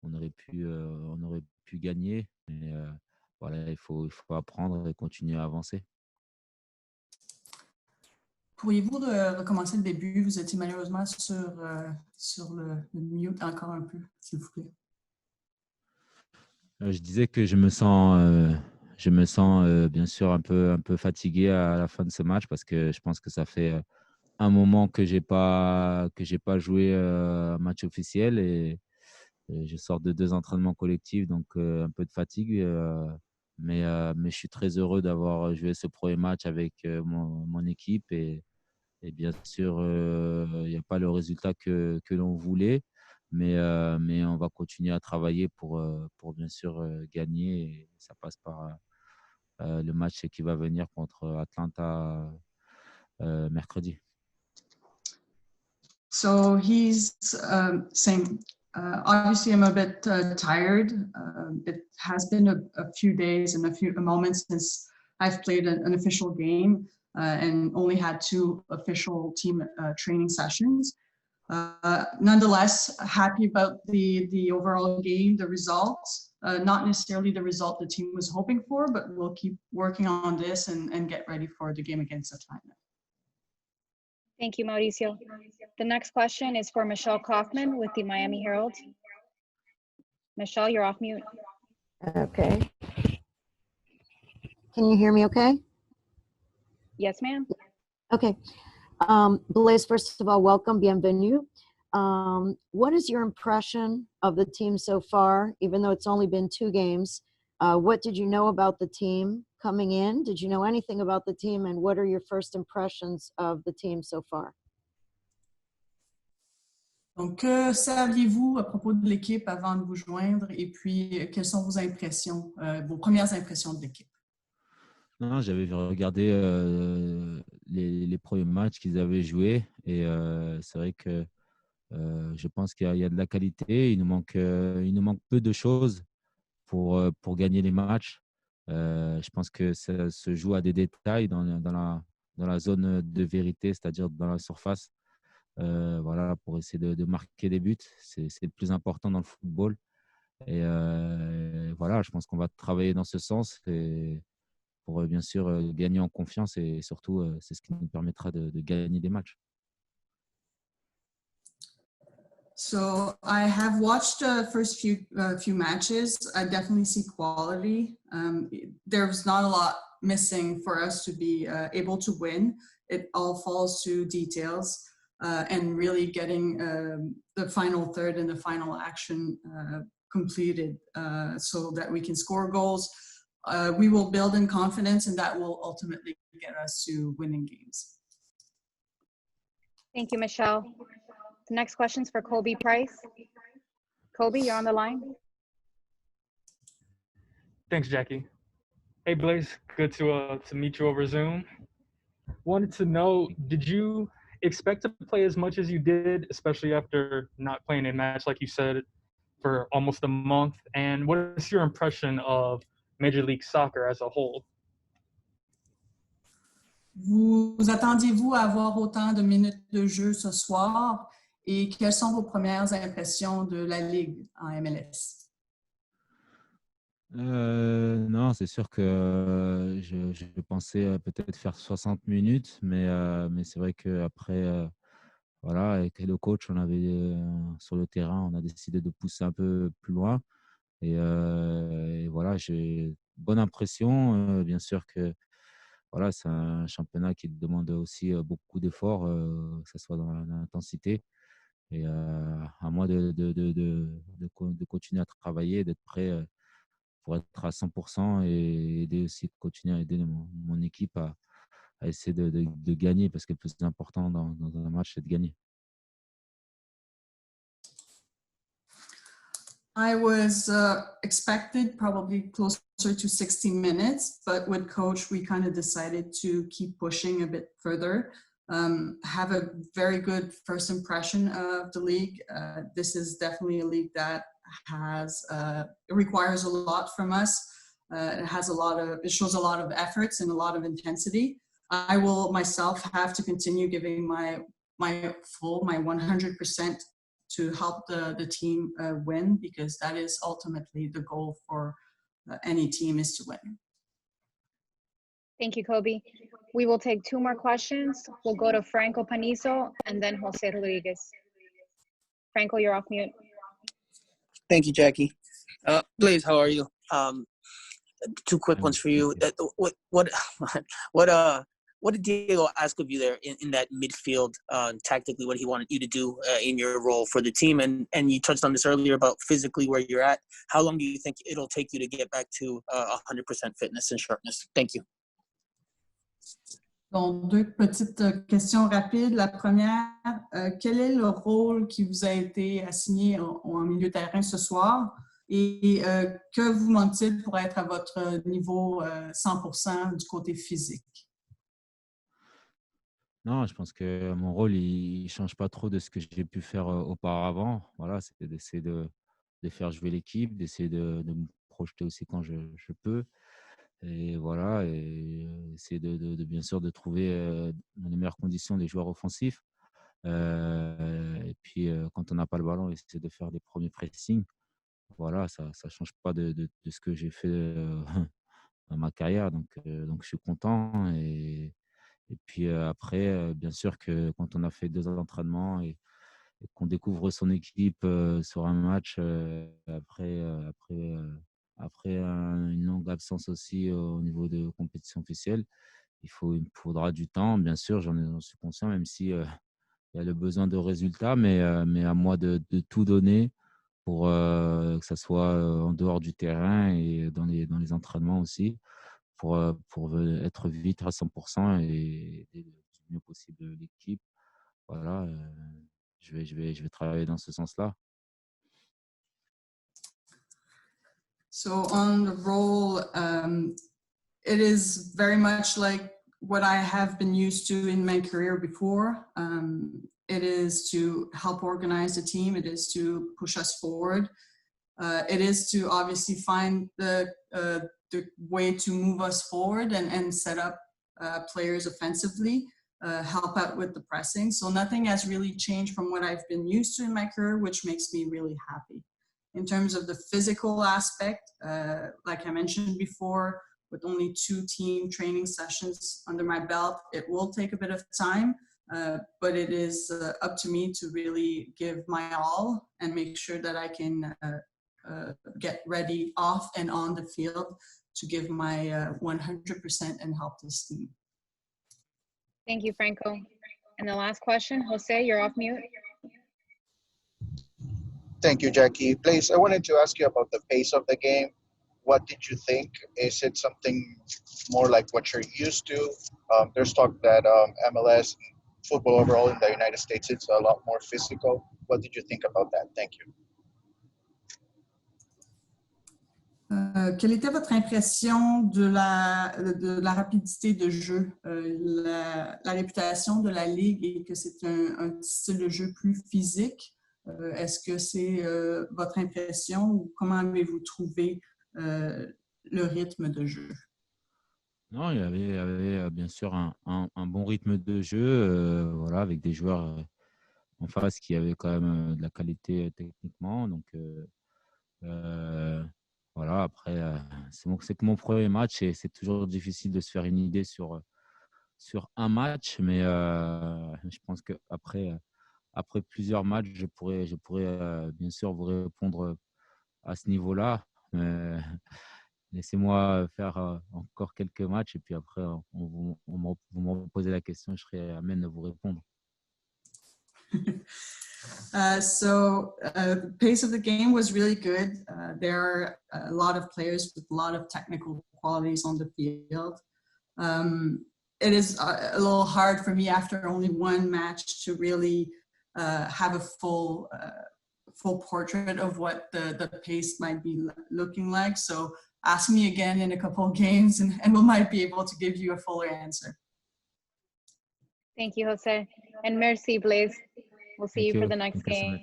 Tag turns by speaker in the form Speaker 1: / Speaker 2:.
Speaker 1: on aurait pu gagner. Mais voilà, il faut apprendre et continuer à avancer.
Speaker 2: Pourriez-vous recommencer le début? Vous étiez malheureusement sur le mute encore un peu, s'il vous plaît.
Speaker 1: Je disais que je me sens bien sûr un peu fatigué à la fin de ce match parce que je pense que ça fait un moment que j'ai pas joué un match officiel et je sors de 2 entraînements collectifs, donc un peu de fatigue, mais je suis très heureux d'avoir joué ce premier match avec mon équipe et bien sûr, il y a pas le résultat que l'on voulait, mais on va continuer à travailler pour bien sûr gagner et ça passe par le match qui va venir contre Atlanta mercredi.
Speaker 2: So he's saying, obviously, I'm a bit tired. It has been a few days and a few moments since I've played an official game and only had 2 official team training sessions. Nonetheless, happy about the overall game, the results. Not necessarily the result the team was hoping for, but we'll keep working on this and get ready for the game against Atlanta.
Speaker 3: Thank you, Mauricio. The next question is for Michelle Kaufman with the Miami Herald. Michelle, you're off mute.
Speaker 4: Okay. Can you hear me okay?
Speaker 3: Yes, ma'am.
Speaker 4: Okay. Blaise, first of all, welcome, bienvenue. What is your impression of the team so far, even though it's only been 2 games? What did you know about the team coming in? Did you know anything about the team? And what are your first impressions of the team so far?
Speaker 2: Donc, que saviez-vous à propos de l'équipe avant de vous joindre et puis quelles sont vos impressions, vos premières impressions de l'équipe?
Speaker 1: Non, j'avais regardé les premiers matchs qu'ils avaient joués et c'est vrai que je pense qu'il y a de la qualité. Il nous manque peu de choses pour gagner les matchs. Je pense que ça se joue à des détails dans la zone de vérité, c'est-à-dire dans la surface. Voilà, pour essayer de marquer des buts. C'est le plus important dans le football. Et voilà, je pense qu'on va travailler dans ce sens et pour bien sûr gagner en confiance et surtout, c'est ce qui nous permettra de gagner des matchs.
Speaker 2: So I have watched the first few matches. I definitely see quality. There's not a lot missing for us to be able to win. It all falls to details and really getting the final third and the final action completed so that we can score goals. We will build in confidence and that will ultimately get us to winning games.
Speaker 3: Thank you, Michelle. The next question is for Colby Price. Colby, you're on the line.
Speaker 5: Thanks, Jackie. Hey, Blaise, good to meet you over Zoom. Wanted to know, did you expect to play as much as you did, especially after not playing a match, like you said, for almost a month? And what is your impression of Major League Soccer as a whole?
Speaker 2: Vous attendiez-vous à avoir autant de minutes de jeu ce soir et quelles sont vos premières impressions de la Ligue en MLS?
Speaker 1: Non, c'est sûr que je pensais peut-être faire 60 minutes, mais c'est vrai qu'après, voilà, avec le coach, on avait sur le terrain, on a décidé de pousser un peu plus loin. Et voilà, j'ai bonne impression. Bien sûr que voilà, c'est un championnat qui demande aussi beaucoup d'efforts, que ce soit dans l'intensité. Et à moi de continuer à travailler, d'être prêt pour être à 100% et aider aussi, de continuer à aider mon équipe à essayer de gagner parce que le plus important dans un match, c'est de gagner.
Speaker 2: I was expected probably closer to 60 minutes, but with coach, we kind of decided to keep pushing a bit further. Have a very good first impression of the league. This is definitely a league that it requires a lot from us. It shows a lot of efforts and a lot of intensity. I will myself have to continue giving my 100% to help the team win, because that is ultimately the goal for any team, is to win.
Speaker 3: Thank you, Kobe. We will take 2 more questions. We'll go to Franco Panizo and then Jose Rodriguez. Franco, you're off mute.
Speaker 6: Thank you, Jackie. Blaze, how are you? 2 quick ones for you. What did Diego ask of you there in that midfield, tactically, what he wanted you to do in your role for the team? And you touched on this earlier about physically where you're at. How long do you think it'll take you to get back to 100% fitness and sharpness? Thank you.
Speaker 2: Donc, 2 petites questions rapides. La première, quel est le rôle qui vous a été assigné en milieu de terrain ce soir? Et que vous manque-t-il pour être à votre niveau 100% du côté physique?
Speaker 1: Non, je pense que mon rôle, il ne change pas trop de ce que j'ai pu faire auparavant. Voilà, c'est d'essayer de faire jouer l'équipe, d'essayer de me projeter aussi quand je peux. Et voilà, et essayer bien sûr de trouver dans les meilleures conditions les joueurs offensifs. Et puis, quand on n'a pas le ballon, essayer de faire des premiers pressings. Voilà, ça ne change pas de ce que j'ai fait dans ma carrière. Donc, je suis content. Et puis après, bien sûr que quand on a fait 2 ans d'entraînement et qu'on découvre son équipe sur un match, après une longue absence aussi au niveau de compétition officielle, il me faudra du temps. Bien sûr, j'en suis conscient, même si il y a le besoin de résultats, mais à moi de tout donner pour que ça soit en dehors du terrain et dans les entraînements aussi, pour être vite à 100% et aider le mieux possible l'équipe. Voilà, je vais travailler dans ce sens-là.
Speaker 2: So on the role, it is very much like what I have been used to in my career before. It is to help organize the team. It is to push us forward. It is to obviously find the way to move us forward and set up players offensively, help out with the pressing. So nothing has really changed from what I've been used to in my career, which makes me really happy. In terms of the physical aspect, like I mentioned before, with only 2 team training sessions under my belt, it will take a bit of time, but it is up to me to really give my all and make sure that I can get ready off and on the field to give my 100% and help this team.
Speaker 3: Thank you, Franco. And the last question, Jose, you're off mute.
Speaker 7: Thank you, Jackie. Blaze, I wanted to ask you about the pace of the game. What did you think? Is it something more like what you're used to? There's talk that MLS, football overall in the United States, it's a lot more physical. What did you think about that? Thank you.
Speaker 2: Quelle était votre impression de la rapidité de jeu? La réputation de la Ligue est que c'est un style de jeu plus physique. Est-ce que c'est votre impression ou comment avez-vous trouvé le rythme de jeu?
Speaker 1: Non, il y avait bien sûr un bon rythme de jeu, voilà, avec des joueurs en face qui avaient quand même de la qualité techniquement. Donc, voilà, après, c'est que mon premier match et c'est toujours difficile de se faire une idée sur un match, mais je pense qu'après après plusieurs matchs, je pourrais bien sûr vous répondre à ce niveau-là. Laissez-moi faire encore quelques matchs et puis après, vous me posez la question, je serai amène à vous répondre.
Speaker 2: The pace of the game was really good. There are a lot of players with a lot of technical qualities on the field. It is a little hard for me after only 1 match to really have a full portrait of what the pace might be looking like. So ask me again in a couple of games and we might be able to give you a fuller answer.
Speaker 3: Thank you, Jose. And merci, Blaze. We'll see you for the next
Speaker 1: Thank you so
Speaker 3: game.
Speaker 1: much.